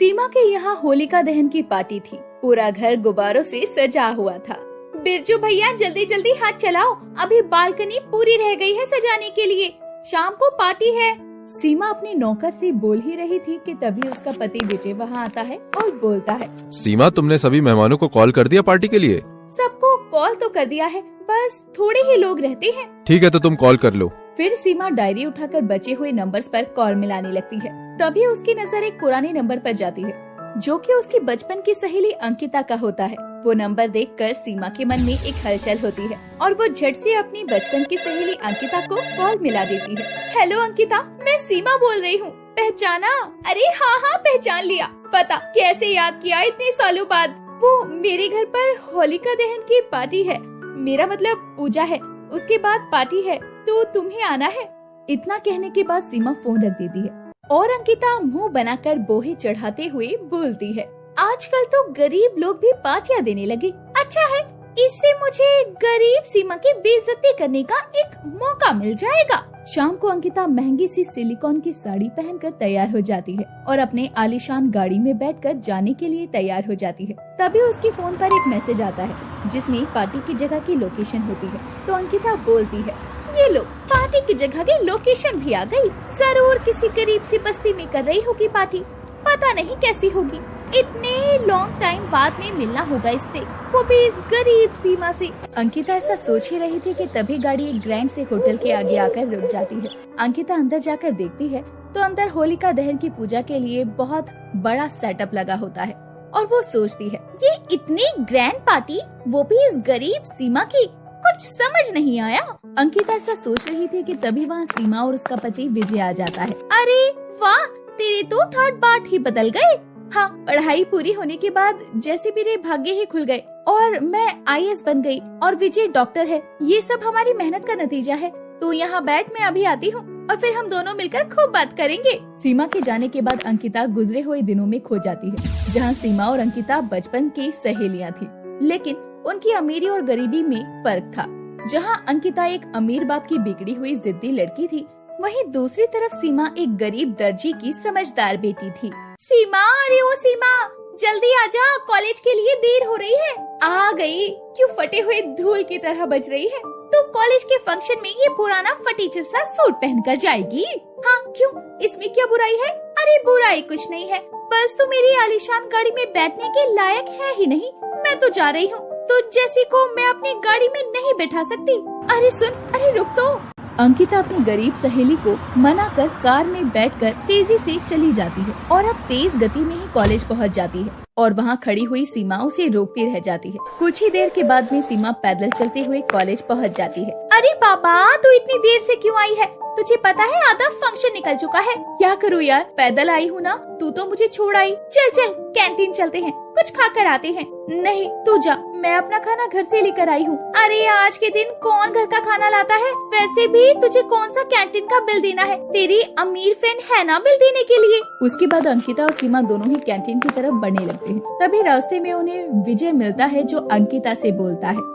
सीमा के यहाँ होलिका दहन की पार्टी थी। पूरा घर गुब्बारों से सजा हुआ था। बिरजू भैया जल्दी जल्दी हाथ चलाओ, अभी बालकनी पूरी रह गई है सजाने के लिए, शाम को पार्टी है। सीमा अपने नौकर से बोल ही रही थी कि तभी उसका पति विजय वहाँ आता है और बोलता है, सीमा तुमने सभी मेहमानों को कॉल कर दिया पार्टी के लिए? सबको कॉल तो कर दिया है, बस थोड़े ही लोग रहते हैं। ठीक है तो तुम कॉल कर लो। फिर सीमा डायरी उठाकर बचे हुए नंबर्स पर कॉल मिलाने लगती है। तभी उसकी नजर एक पुराने नंबर पर जाती है जो कि उसकी बचपन की सहेली अंकिता का होता है। वो नंबर देखकर सीमा के मन में एक हलचल होती है और वो झट से अपनी बचपन की सहेली अंकिता को कॉल मिला देती है। हेलो अंकिता, मैं सीमा बोल रही हूँ, पहचाना? अरे हाँ पहचान लिया। पता कैसे याद किया इतने सालों बाद? वो मेरे घर पर होलिका दहन की पार्टी है, मेरा मतलब पूजा है, उसके बाद पार्टी है, तो तुम्हें आना है। इतना कहने के बाद सीमा फोन रख देती है और अंकिता मुंह बनाकर बोहे चढ़ाते हुए बोलती है, आजकल तो गरीब लोग भी पार्टियां देने लगे। अच्छा है, इससे मुझे गरीब सीमा की बेइज्जती करने का एक मौका मिल जाएगा। शाम को अंकिता महंगी सी सिलिकॉन की साड़ी पहनकर तैयार हो जाती है और अपने आलीशान गाड़ी में बैठकर जाने के लिए तैयार हो जाती है। तभी उसके फोन पर एक मैसेज आता है जिसमें पार्टी की जगह की लोकेशन होती है। तो अंकिता बोलती है, ये लो, पार्टी की जगह की लोकेशन भी आ गई। जरूर किसी गरीब सी बस्ती में कर रही होगी पार्टी, पता नहीं कैसी होगी। इतने लॉन्ग टाइम बाद में मिलना होगा इससे, वो भी इस गरीब सीमा से। अंकिता ऐसा सोच ही रही थी कि तभी गाड़ी एक ग्रैंड से होटल के आगे आकर रुक जाती है। अंकिता अंदर जाकर देखती है तो अंदर होलिका दहन की पूजा के लिए बहुत बड़ा सेटअप लगा होता है और वो सोचती है, ये इतनी ग्रैंड पार्टी, वो भी इस गरीब सीमा की, कुछ समझ नहीं आया। अंकिता ऐसा सोच रही थी कि तभी वहाँ सीमा और उसका पति विजय आ जाता है। अरे वाह, तेरे तो ठाट बाट ही बदल गए। हाँ, पढ़ाई पूरी होने के बाद जैसे मेरे भाग्य ही खुल गए और मैं IAS बन गई और विजय डॉक्टर है। ये सब हमारी मेहनत का नतीजा है। तो यहाँ बैठ, मैं अभी आती हूँ और फिर हम दोनों मिलकर खूब बात करेंगे। सीमा के जाने के बाद अंकिता गुजरे हुए दिनों में खो जाती है, जहाँ सीमा और अंकिता बचपन की सहेलियाँ थी। लेकिन उनकी अमीरी और गरीबी में फर्क था। जहाँ अंकिता एक अमीर बाप की बिगड़ी हुई जिद्दी लड़की थी, वहीं दूसरी तरफ सीमा एक गरीब दर्जी की समझदार बेटी थी। सीमा, अरे ओ सीमा, जल्दी आजा, कॉलेज के लिए देर हो रही है। आ गई, क्यों फटे हुए धूल की तरह बज रही है? तो कॉलेज के फंक्शन में ये पुराना फटीचर सा सूट पहनकर जाएगी? हाँ, क्यों, इसमें क्या बुराई है? अरे बुराई कुछ नहीं है, बस तू मेरी आलीशान गाड़ी में बैठने के लायक है ही नहीं। मैं तो जा रही हूँ, तो जैसी को मैं अपनी गाड़ी में नहीं बैठा सकती। अरे सुन, अरे रुक तो। अंकिता अपनी गरीब सहेली को मना कर कार में बैठकर तेजी से चली जाती है और अब तेज गति में ही कॉलेज पहुंच जाती है और वहां खड़ी हुई सीमा उसे रोकती रह जाती है। कुछ ही देर के बाद में सीमा पैदल चलते हुए कॉलेज पहुंच जाती है। अरे पापा, तू इतनी देर से क्यों आई है? तुझे पता है आधा फंक्शन निकल चुका है। क्या करूँ यार, पैदल आई हूँ ना, तू तो मुझे छोड़ आई। चल चल, कैंटीन चलते हैं, कुछ खा कर आते हैं। नहीं, तू जा, मैं अपना खाना घर से लेकर आई हूँ। अरे आज के दिन कौन घर का खाना लाता है? वैसे भी तुझे कौन सा कैंटीन का बिल देना है? तेरी अमीर फ्रेंड है ना बिल देने के लिए। उसके बाद अंकिता और सीमा दोनों ही कैंटीन की तरफ बढ़ने लगते हैं। तभी रास्ते में उन्हें विजय मिलता है जो अंकिता से बोलता है,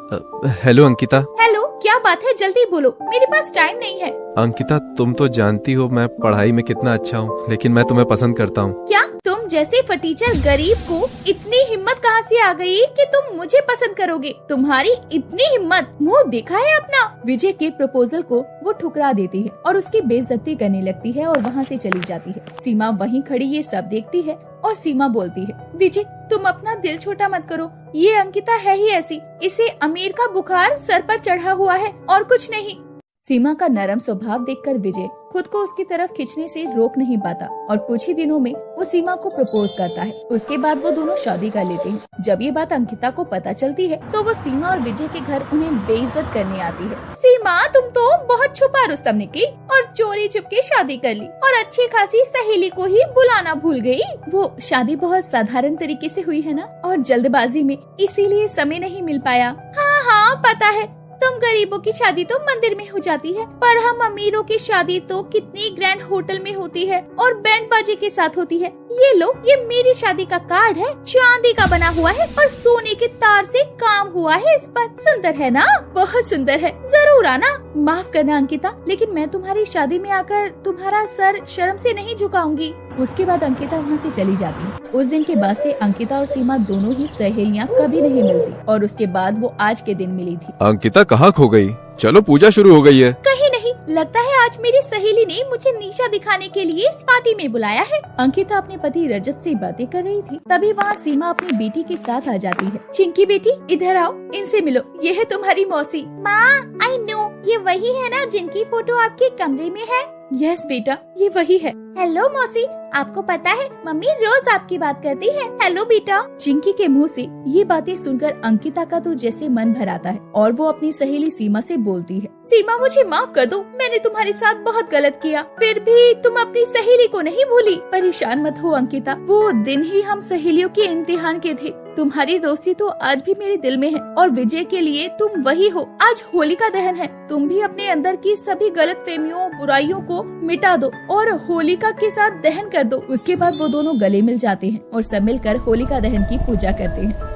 हेलो अंकिता। हेलो, क्या बात है, जल्दी बोलो, मेरे पास टाइम नहीं है। अंकिता, तुम तो जानती हो मैं पढ़ाई में कितना अच्छा हूँ, लेकिन मैं तुम्हें पसंद करता हूँ। क्या तुम जैसे फटीचर गरीब को इतनी हिम्मत कहाँ से आ गई कि तुम मुझे पसंद करोगे? तुम्हारी इतनी हिम्मत, मुंह देखा है अपना? विजय के प्रपोजल को वो ठुकरा देती है और उसकी बेइज्जती करने लगती है और वहाँ से चली जाती है। सीमा वहीं खड़ी ये सब देखती है और सीमा बोलती है, विजय तुम अपना दिल छोटा मत करो, ये अंकिता है ही ऐसी, इसे अमीर का बुखार सर पर चढ़ा हुआ है और कुछ नहीं। सीमा का नरम स्वभाव देखकर विजय खुद को उसकी तरफ खींचने से रोक नहीं पाता और कुछ ही दिनों में वो सीमा को प्रपोज करता है। उसके बाद वो दोनों शादी कर लेते हैं। जब ये बात अंकिता को पता चलती है तो वो सीमा और विजय के घर उन्हें बेइज्जत करने आती है। सीमा, तुम तो बहुत छुपा रुस्तम निकली और चोरी छुपके शादी कर ली और अच्छी खासी सहेली को ही बुलाना भूल गई। वो शादी बहुत साधारण तरीके से हुई है ना, और जल्दबाजी में, इसीलिए समय नहीं मिल पाया। हाँ, पता है, तुम गरीबों की शादी तो मंदिर में हो जाती है, पर हम अमीरों की शादी तो कितनी ग्रैंड होटल में होती है और बैंड बाजे के साथ होती है। ये लो, ये मेरी शादी का कार्ड है, चांदी का बना हुआ है और सोने के तार से काम हुआ है इस पर। सुंदर है ना? बहुत सुंदर है, जरूर आना। माफ करना अंकिता, लेकिन मैं तुम्हारी शादी में आकर तुम्हारा सर शर्म से नहीं झुकाऊंगी। उसके बाद अंकिता वहाँ से चली जाती है। उस दिन के बाद से अंकिता और सीमा दोनों ही सहेलियाँ कभी नहीं मिलती और उसके बाद वो आज के दिन मिली थी। अंकिता कहाँ खो गई? चलो पूजा शुरू हो गई है। कहीं नहीं, लगता है आज मेरी सहेली ने मुझे नीचा दिखाने के लिए इस पार्टी में बुलाया है। अंकिता अपने पति रजत से बातें कर रही थी, तभी वहाँ सीमा अपनी बेटी के साथ आ जाती है। चिंकी बेटी, इधर आओ, इनसे मिलो, ये है तुम्हारी मौसी। माँ, आई नो, ये वही है ना जिनकी फोटो आपके कमरे में है? यस बेटा, ये वही है। हेलो मौसी, आपको पता है मम्मी रोज आपकी बात करती है। हेलो बेटा। चिंकी के मुंह से ये बातें सुनकर अंकिता का तो जैसे मन भर आता है और वो अपनी सहेली सीमा से बोलती है, सीमा मुझे माफ कर दो, मैंने तुम्हारे साथ बहुत गलत किया, फिर भी तुम अपनी सहेली को नहीं भूली। परेशान मत हो अंकिता, वो दिन ही हम सहेलियों के इम्तिहान के थे। तुम्हारी दोस्ती तो आज भी मेरे दिल में है और विजय के लिए तुम वही हो। आज होलिका दहन है, तुम भी अपने अंदर की सभी गलतफहमियों, बुराइयों को मिटा दो और होलिका के साथ दहन कर दो। उसके बाद वो दोनों गले मिल जाते हैं और सब मिलकर होलिका दहन की पूजा करते हैं।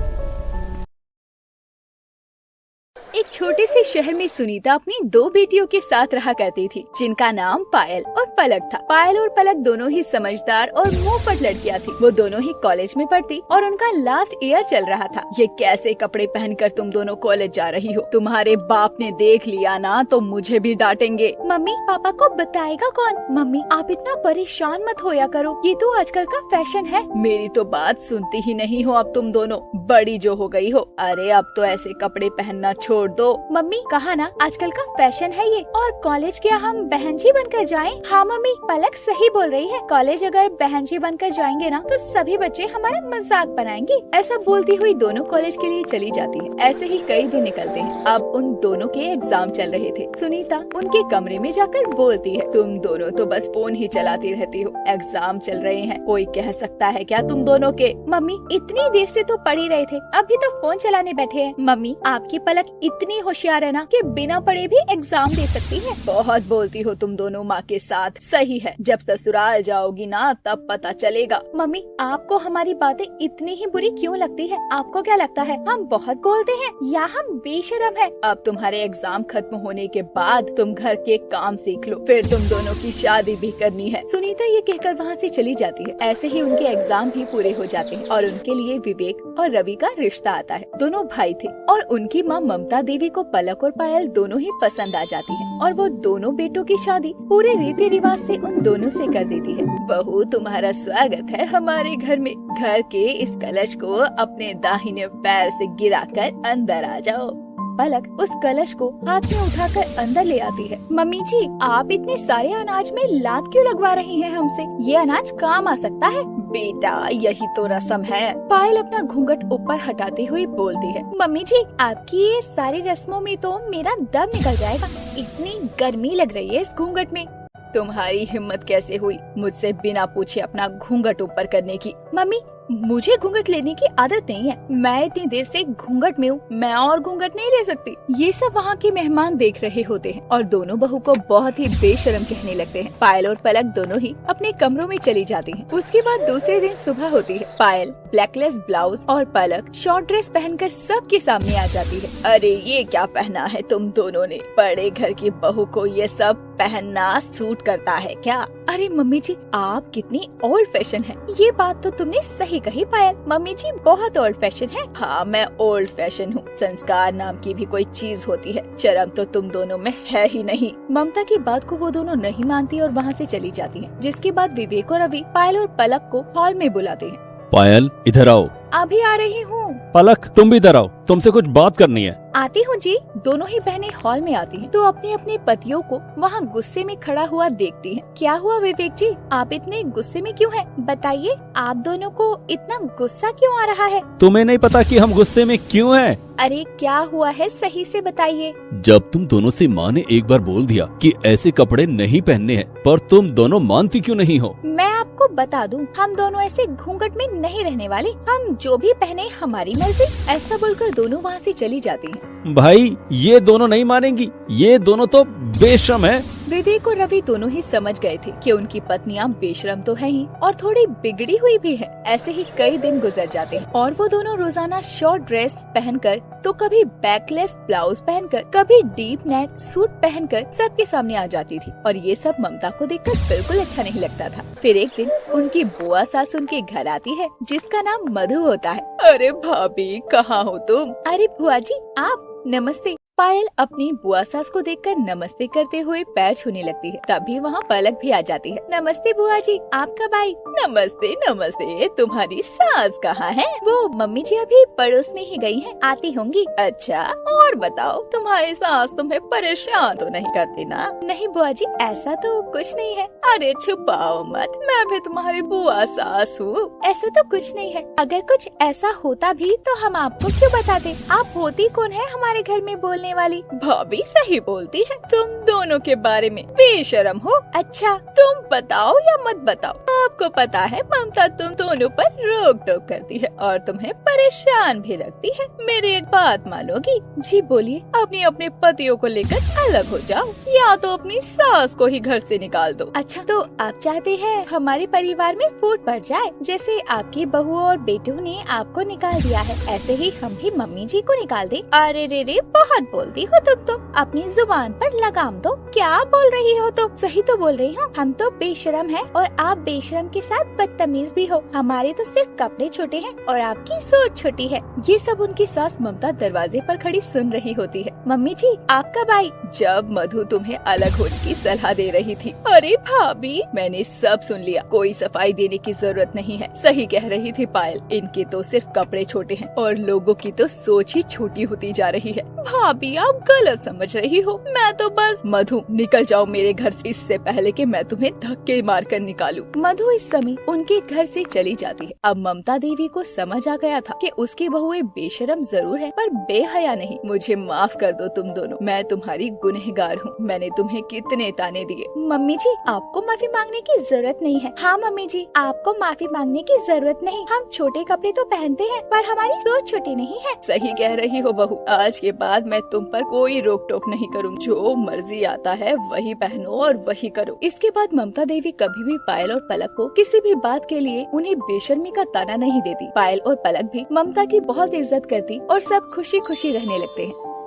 एक छोटे से शहर में सुनीता अपनी 2 बेटियों के साथ रहा करती थी, जिनका नाम पायल और पलक था। पायल और पलक दोनों ही समझदार और मुंहफट लड़कियां थी। वो दोनों ही कॉलेज में पढ़ती और उनका लास्ट ईयर चल रहा था। ये कैसे कपड़े पहनकर तुम दोनों कॉलेज जा रही हो? तुम्हारे बाप ने देख लिया ना तो मुझे भी डांटेंगे। मम्मी, पापा को बताएगा कौन? मम्मी, आप इतना परेशान मत होया करो, ये तो आजकल का फैशन है। मेरी तो बात सुनती ही नहीं हो अब तुम दोनों, बड़ी जो हो गई हो। अरे अब तो ऐसे कपड़े पहनना छोड़ दो। मम्मी, कहा ना आजकल का फैशन है ये। और कॉलेज क्या हम बहनजी बनकर जाएं? हाँ मम्मी, पलक सही बोल रही है। कॉलेज अगर बहनजी बनकर जाएंगे ना तो सभी बच्चे हमारा मजाक बनाएंगे। ऐसा बोलती हुई दोनों कॉलेज के लिए चली जाती है। ऐसे ही कई दिन निकलते हैं। अब उन दोनों के एग्जाम चल रहे थे। सुनीता उनके कमरे में जाकर बोलती है, तुम दोनों तो बस फोन ही चलाती रहती हो, एग्जाम चल रहे हैं, कोई कह सकता है क्या तुम दोनों के? मम्मी, इतनी देर से तो पढ़ ही रहे थे, अभी तो फोन चलाने बैठे हैं। मम्मी, आपकी पलक इतनी होशियार है ना कि बिना पढ़े भी एग्जाम दे सकती है। बहुत बोलती हो तुम दोनों माँ के साथ। सही है, जब ससुराल जाओगी ना तब पता चलेगा। मम्मी, आपको हमारी बातें इतनी ही बुरी क्यों लगती है? आपको क्या लगता है हम बहुत बोलते हैं या हम बेशरम है? अब तुम्हारे एग्जाम खत्म होने के बाद तुम घर के काम सीख लो, फिर तुम दोनों की शादी भी करनी है। सुनीता ये कहकर वहाँ से चली जाती है। ऐसे ही उनके एग्जाम भी पूरे हो जाते हैं और उनके लिए विवेक और रवि का रिश्ता आता है। दोनों भाई थे और उनकी माँ ममता देवी को पलक और पायल दोनों ही पसंद आ जाती है और वो दोनों बेटों की शादी पूरे रीति रिवाज से उन दोनों से कर देती है। बहू, तुम्हारा स्वागत है हमारे घर में। घर के इस कलश को अपने दाहिने पैर से गिराकर अंदर आ जाओ। पलक उस कलश को हाथ में उठाकर अंदर ले आती है। मम्मी जी, आप इतने सारे अनाज में लात क्यों लगवा रही हैं हमसे? ये अनाज काम आ सकता है। बेटा, यही तो रस्म है। पायल अपना घूंघट ऊपर हटाते हुए बोलती है, मम्मी जी, आपकी ये सारी रस्मों में तो मेरा दम निकल जाएगा, इतनी गर्मी लग रही है इस घूंघट में। तुम्हारी हिम्मत कैसे हुई मुझसे बिना पूछे अपना घूंघट ऊपर करने की? मम्मी, मुझे घूंघट लेने की आदत नहीं है, मैं इतनी देर से घूंघट में हूँ, मैं और घूंघट नहीं ले सकती। ये सब वहाँ के मेहमान देख रहे होते हैं और दोनों बहू को बहुत ही बेशर्म कहने लगते हैं। पायल और पलक दोनों ही अपने कमरों में चली जाती हैं। उसके बाद दूसरे दिन सुबह होती है। पायल ब्लैकलेस ब्लाउज और पलक शॉर्ट ड्रेस पहनकर सबके सामने आ जाती है। अरे ये क्या पहना है तुम दोनों ने? बड़े घर की बहू को ये सब पहनना सूट करता है क्या? अरे मम्मी जी, आप कितनी ओल्ड फैशन है। ये बात तो तुमने सही कही पायल, मम्मी जी बहुत ओल्ड फैशन है। हाँ, मैं ओल्ड फैशन हूँ। संस्कार नाम की भी कोई चीज होती है, शर्म तो तुम दोनों में है ही नहीं। ममता की बात को वो दोनों नहीं मानती और वहाँ से चली जाती है। जिसके बाद विवेक और रवि पायल और पलक को हॉल में बुलाते हैं। पायल, इधर आओ। अभी आ रही हूँ। पलक, तुम भी इधर आओ, तुमसे कुछ बात करनी है। आती हूँ जी। दोनों ही बहनें हॉल में आती हैं तो अपने अपने पतियों को वहाँ गुस्से में खड़ा हुआ देखती हैं। क्या हुआ विवेक जी, आप इतने गुस्से में क्यों हैं? बताइए, आप दोनों को इतना गुस्सा क्यों आ रहा है? तुम्हें नहीं पता कि हम गुस्से में क्यों हैं? अरे क्या हुआ है, सही से बताइए। जब तुम दोनों से माँ ने एक बार बोल दिया कि ऐसे कपड़े नहीं पहनने हैं, पर तुम दोनों मानती क्यों नहीं हो? मैं आपको बता दूं, हम दोनों ऐसे घूंघट में नहीं रहने वाले, हम जो भी पहने हमारी मर्जी। ऐसा बोलकर दोनों वहाँ से चली जाती हैं। भाई, ये दोनों नहीं मानेंगी, ये दोनों तो बेशर्म है। विवेक और रवि दोनों ही समझ गए थे कि उनकी पत्नियां बेशरम तो है ही और थोड़ी बिगड़ी हुई भी है। ऐसे ही कई दिन गुजर जाते हैं और वो दोनों रोजाना शॉर्ट ड्रेस पहनकर, तो कभी बैकलेस ब्लाउज पहनकर, कभी डीप नेक सूट पहनकर सबके सामने आ जाती थी। और ये सब ममता को देखकर बिल्कुल अच्छा नहीं लगता था। फिर एक दिन उनकी बुआ सास उनके घर आती है, जिसका नाम मधु होता है। अरे भाभी, कहाँ हो तुम? अरे बुआ जी, आप? नमस्ते। पायल अपनी बुआ सास को देखकर नमस्ते करते हुए पैर छूने लगती है। तभी वहाँ पलक भी आ जाती है। नमस्ते बुआ जी, आप कब आई? नमस्ते नमस्ते, तुम्हारी सास कहाँ है? वो मम्मी जी अभी पड़ोस में ही गई हैं, आती होंगी। अच्छा, और बताओ, तुम्हारी सास तुम्हें परेशान तो नहीं करती ना? नहीं बुआ जी, ऐसा तो कुछ नहीं है। अरे छुपाओ मत, मैं भी तुम्हारी बुआ सास हूँ। ऐसा तो कुछ नहीं है। अगर कुछ ऐसा होता भी तो हम आपको क्यों बताते? आप होती कौन है हमारे घर में बोलने वाली? भाभी सही बोलती है, तुम दोनों के बारे में बेशरम हो। अच्छा, तुम बताओ या मत बताओ, आपको पता है ममता तुम दोनों पर रोक टोक करती है और तुम्हें परेशान भी रखती है। मेरी एक बात मानोगी? जी बोलिए। अपने अपने पतियों को लेकर अलग हो जाओ या तो अपनी सास को ही घर से निकाल दो। अच्छा, तो आप चाहते हैं हमारे परिवार में फूट पड़ जाए? जैसे आपकी बहू और बेटों ने आपको निकाल दिया है, ऐसे ही हम भी मम्मी जी को निकाल दे? अरे रे, बहुत बोलती हो तुम तो। अपनी जुबान पर लगाम दो। क्या बोल रही हो तुम? सही तो बोल रही हूँ। हम तो बेशरम हैं और आप बेशरम के साथ बदतमीज भी हो। हमारे तो सिर्फ कपड़े छोटे हैं और आपकी सोच छोटी है। ये सब उनकी सास ममता दरवाजे पर खड़ी सुन रही होती है। मम्मी जी, आप कब आई? जब मधु तुम्हें अलग होने की सलाह दे रही थी। अरे भाभी, मैंने सब सुन लिया। कोई सफाई देने की जरूरत नहीं है। सही कह रही थी पायल, इनके तो सिर्फ कपड़े छोटे हैं और लोगों की तो सोच ही छोटी होती जा रही है। भाभी, आप गलत समझ रही हो। मैं तो बस मधु, निकल जाओ मेरे घर से, इससे पहले कि मैं तुम्हें धक्के मारकर निकालूं। मधु इस समय उनके घर से चली जाती है। अब ममता देवी को समझ आ गया था कि उसकी बहुएं बेशरम जरूर है पर बेहया नहीं। मुझे माफ कर दो तुम दोनों, मैं तुम्हारी गुनहगार हूँ। मैंने तुम्हें कितने ताने दिए। मम्मी जी, आपको माफी मांगने की जरूरत नहीं है। हाँ मम्मी जी, आपको माफी मांगने की जरूरत नहीं। हम छोटे कपड़े तो पहनते हैं पर हमारी सोच छोटी नहीं है। सही कह रही हो बहू, आज के बाद मैं तुम पर कोई रोक टोक नहीं करूँ। जो मर्जी आता है वही पहनो और वही करो। इसके बाद ममता देवी कभी भी पायल और पलक को किसी भी बात के लिए उन्हें बेशर्मी का ताना नहीं देती। पायल और पलक भी ममता की बहुत इज्जत करती और सब खुशी खुशी रहने लगते हैं।